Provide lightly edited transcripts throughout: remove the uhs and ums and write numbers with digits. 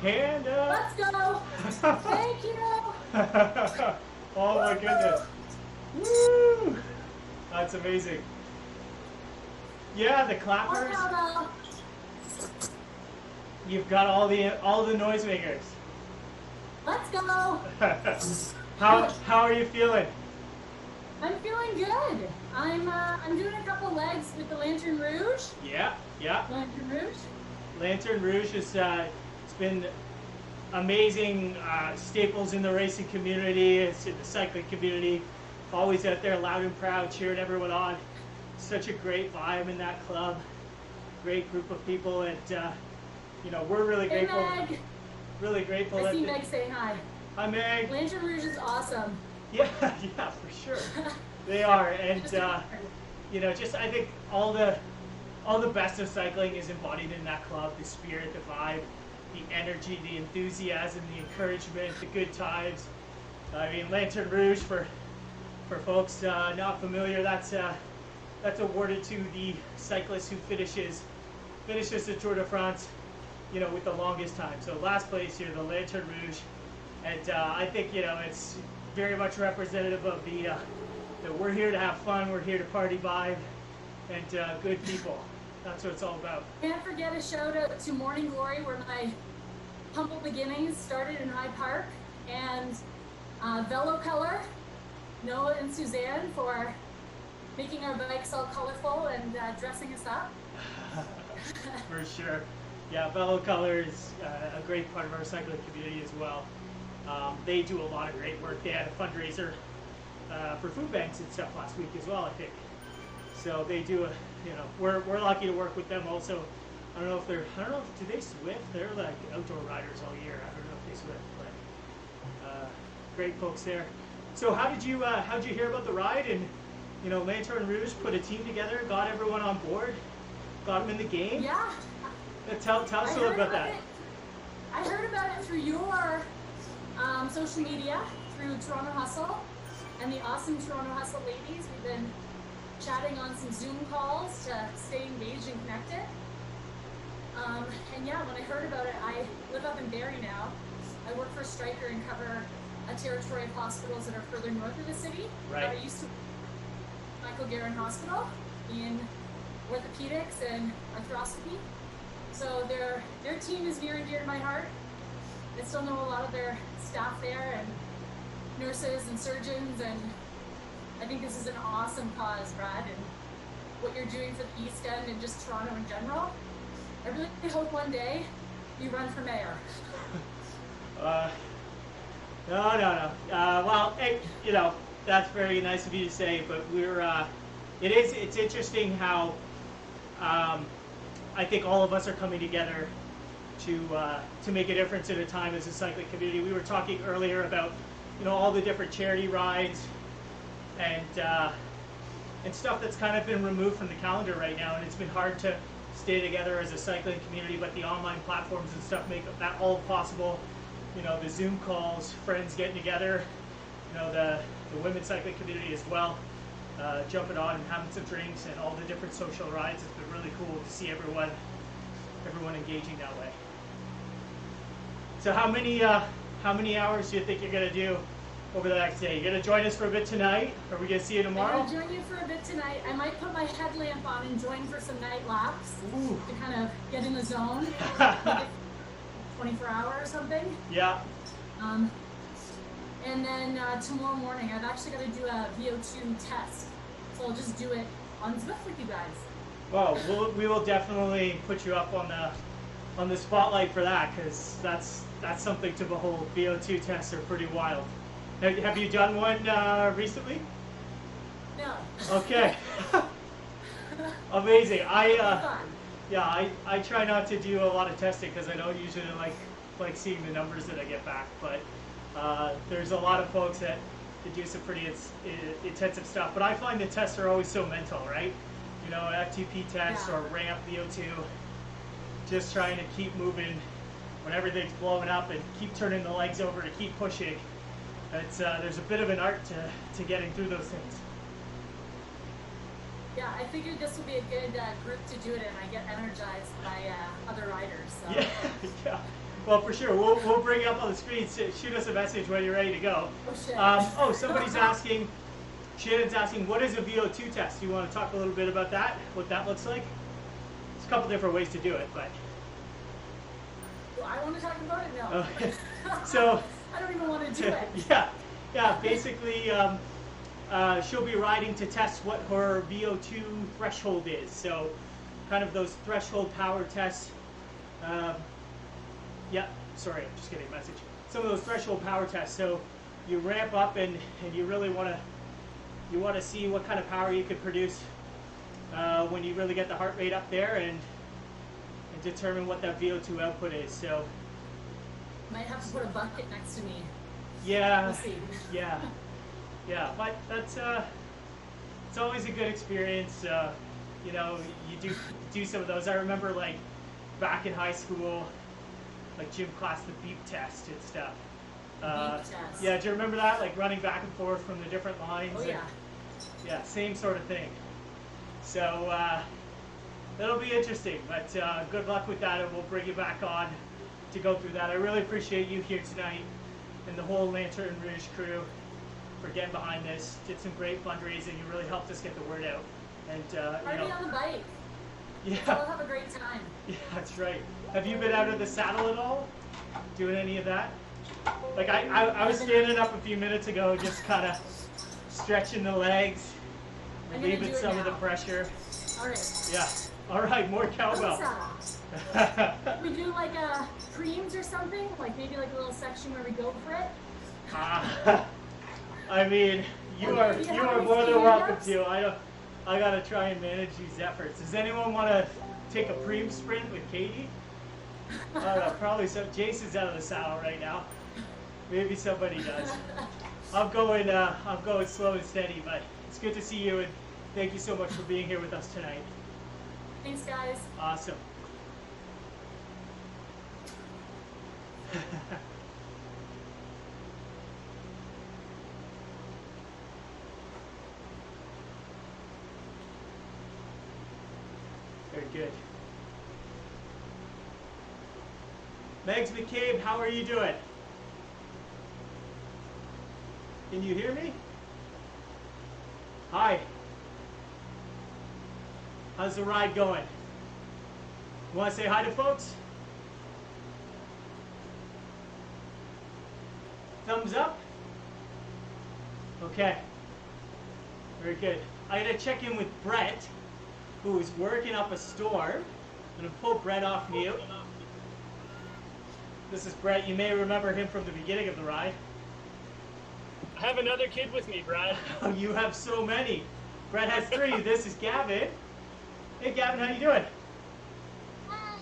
Hand up. Let's go. Thank you. Oh my goodness. Woo! That's amazing. Yeah, the clappers. You've got all the noisemakers. Let's go. How are you feeling? I'm feeling good. I'm doing a couple legs with the Lantern Rouge. Yeah. Lantern Rouge. Lantern Rouge is it's been amazing staples in the racing community. It's in the cycling community. Always out there, loud and proud, cheering everyone on. Such a great vibe in that club. Great group of people, and we're really grateful. Hey, Meg. Really grateful. I see Meg saying hi. Hi, Meg. Lantern Rouge is awesome. Yeah, for sure. They are, and just I think all the best of cycling is embodied in that club. The spirit, the vibe, the energy, the enthusiasm, the encouragement, the good times. I mean, Lantern Rouge for folks not familiar, that's awarded to the cyclist who finishes the Tour de France, with the longest time. So last place here, the Lantern Rouge, and I think it's very much representative of the that we're here to have fun, we're here to party vibe, and good people. That's what it's all about. Can't forget a shout out to Morning Glory, where my humble beginnings started in Hyde Park, and Velo Color, Noah and Suzanne, for making our bikes all colorful and dressing us up. For sure. Yeah, Velo Color is a great part of our cycling community as well. They do a lot of great work. They had a fundraiser for food banks and stuff last week as well, I think. So they do we're lucky to work with them also. I don't know if do they Swift? They're like outdoor riders all year. I don't know if they Swift, but great folks there. So how'd you hear about the ride? And Lantern Rouge put a team together, got everyone on board, got them in the game. Yeah. Tell us a little about that. I heard about it through your social media, through Toronto Hustle and the awesome Toronto Hustle ladies. We've been chatting on some Zoom calls to stay engaged and connected. And yeah, when I heard about it, I live up in Barrie now. I work for Stryker and cover a territory of hospitals that are further north of the city. Right. I used to Michael Garron Hospital in orthopedics and arthroscopy. So their team is near and dear to my heart. I still know a lot of their staff there and nurses and surgeons, and I think this is an awesome cause, Brad, and what you're doing for the East End and just Toronto in general. I really hope one day you run for mayor. No. Well, hey, that's very nice of you to say, but it's interesting how I think all of us are coming together to make a difference at a time as a cycling community. We were talking earlier about all the different charity rides and stuff that's kind of been removed from the calendar right now, and it's been hard to stay together as a cycling community, but the online platforms and stuff make that all possible. The Zoom calls, friends getting together, the women's cycling community as well, jumping on and having some drinks and all the different social rides. It's been really cool to see everyone engaging that way. So how many hours do you think you're going to do over the next day? You're going to join us for a bit tonight? Are we going to see you tomorrow? I'm going to join you for a bit tonight. I might put my headlamp on and join for some night laps. Ooh. To kind of get in the zone. 24 hour or something. Yeah. And then tomorrow morning, I've actually got to do a VO2 test. So I'll just do it on Zwift with you guys. Well, we will definitely put you up on the spotlight for that, because that's something to behold. VO2 tests are pretty wild. Have you done one recently? No. Okay. Amazing. I try not to do a lot of testing because I don't usually like seeing the numbers that I get back. But there's a lot of folks that do some pretty intensive stuff. But I find the tests are always so mental, right? FTP test or ramp VO2. Just trying to keep moving when everything's blowing up and keep turning the legs over to keep pushing. There's a bit of an art to getting through those things. Yeah, I figured this would be a good group to do it in. I get energized by other riders. So. Yeah. Well, for sure. We'll bring you up on the screen. Shoot us a message when you're ready to go. Oh, shit. Somebody's asking, Shannon's asking, what is a VO2 test? Do you want to talk a little bit about that? What that looks like? There's a couple different ways to do it, but. Do I want to talk about it? No. Okay. So. I don't even want to do it. Yeah. Basically, she'll be riding to test what her VO2 threshold is. So, kind of those threshold power tests. Sorry, I'm just getting a message. Some of those threshold power tests. So you ramp up and you really want to see what kind of power you can produce when you really get the heart rate up there and determine what that VO2 output is. So might have to put a bucket next to me. Yeah. We'll see. Yeah. But that's it's always a good experience. You do some of those. I remember like back in high school. Like gym class, the beep test and stuff. Beep test. Yeah, do you remember that? Like running back and forth from the different lines? Oh, yeah. Yeah, same sort of thing. So that'll be interesting, but good luck with that, and we'll bring you back on to go through that. I really appreciate you here tonight and the whole Lantern Rouge crew for getting behind this. Did some great fundraising. You really helped us get the word out. And Party on the bike. Yeah. We'll have a great time. Yeah, that's right. Have you been out of the saddle at all? Doing any of that? Like I was standing up a few minutes ago, just kind of stretching the legs, relieving some of the pressure. All right. Yeah. All right, more cowbell. We do like creams or something, like maybe like a little section where we go for it. I mean, you are more than welcome to. I gotta try and manage these efforts. Does anyone want to take a preem sprint with Katie? I don't know, probably some. Jason's out of the saddle right now. Maybe somebody does. I'm going slow and steady, but it's good to see you, and thank you so much for being here with us tonight. Thanks, guys. Awesome. Very good. Megs McCabe, how are you doing? Can you hear me? Hi. How's the ride going? You want to say hi to folks? Thumbs up? Okay. Very good. I gotta check in with Brett, who is working up a storm. I'm gonna pull Brett off mute. This is Brett. You may remember him from the beginning of the ride. I have another kid with me, Brad. Oh, you have so many. Brett has 3. This is Gavin. Hey, Gavin, how you doing? Hi.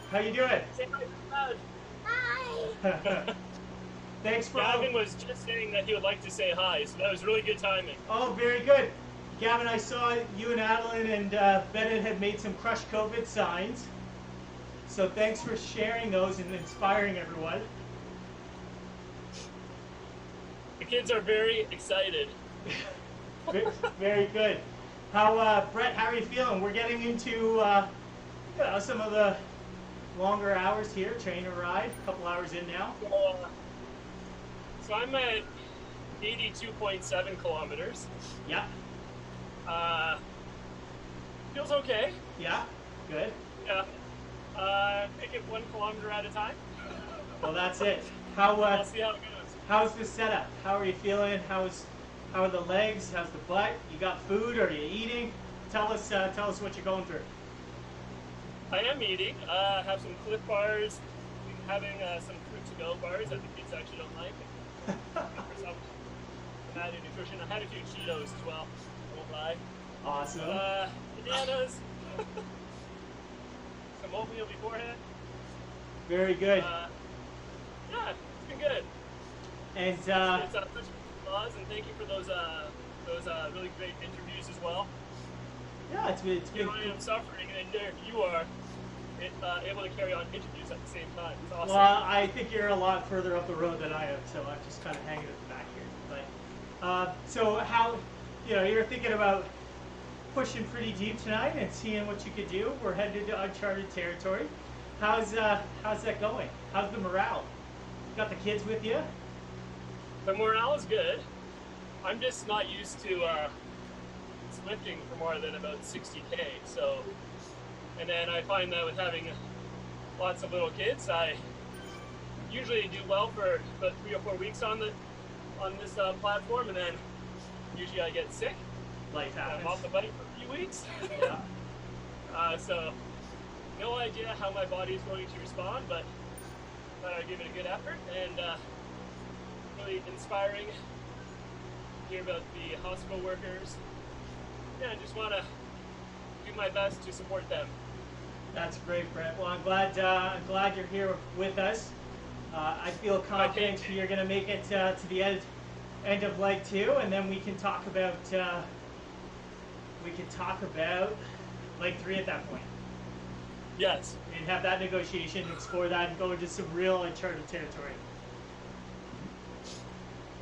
How you doing? Say hi, Brad. Hi. Thanks for... Gavin was just saying that he would like to say hi, so that was really good timing. Oh, very good. Gavin, I saw you and Adeline and Bennett had made some Crush COVID signs. So thanks for sharing those and inspiring everyone. The kids are very excited. Very good. Brett, how are you feeling? We're getting into some of the longer hours here, train or ride, a couple hours in now. So I'm at 82.7 kilometers. Yeah. Feels okay. Yeah, good. Yeah. Take it 1 kilometer at a time. Well, that's it. We'll see how it goes. How's the setup? How are you feeling? How are the legs? How's the butt? You got food? Are you eating? Tell us what you're going through. I am eating. Have some Cliff bars. Having some fruit to go bars that the kids actually don't like. For some added nutrition. I had a few Cheetos as well. I won't lie. Awesome. Bananas. Some oatmeal beforehand. Very good. Yeah, it's been good. And It's such applause, and thank you for those really great interviews as well. yeah, it's been Here I am suffering, and there you are able to carry on interviews at the same time. It's awesome. Well, I think you're a lot further up the road than I am, so I'm just kind of hanging at the back here. But so how, you're thinking about pushing pretty deep tonight and seeing what you could do. We're headed into uncharted territory. how's that going? How's the morale? Got the kids with you? The morale is good. I'm just not used to lifting for more than about 60K. So, and then I find that with having lots of little kids, I usually do well for about 3 or 4 weeks on this platform, and then usually I get sick. Life happens. I'm off the bike for a few weeks. Yeah. So no idea how my body is going to respond, but I give it a good effort, and really inspiring to hear about the hospital workers. Yeah, I just want to do my best to support them. That's great, Brett. Well, I'm glad you're here with us. I feel confident you're going to make it to the end of leg 2, and then we can talk about leg 3 at that point. Yes. And have that negotiation, explore that, and go into some real uncharted territory.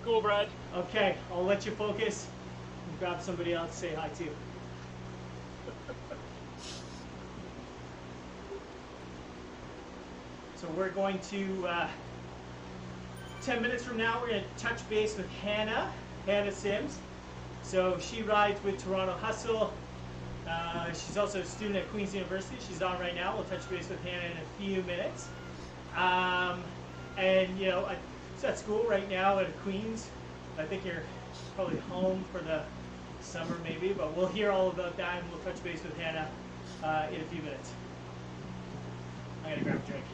Cool, Brad. Okay, I'll let you focus and grab somebody else to say hi to. So we're going to, 10 minutes from now, we're going to touch base with Hannah Sims. So she rides with Toronto Hustle. She's also a student at Queen's University. She's on right now. We'll touch base with Hannah in a few minutes. And, you know, she's at school right now at Queen's. I think you're probably home for the summer maybe, but we'll hear all about that, and we'll touch base with Hannah in a few minutes. I'm going to grab a drink.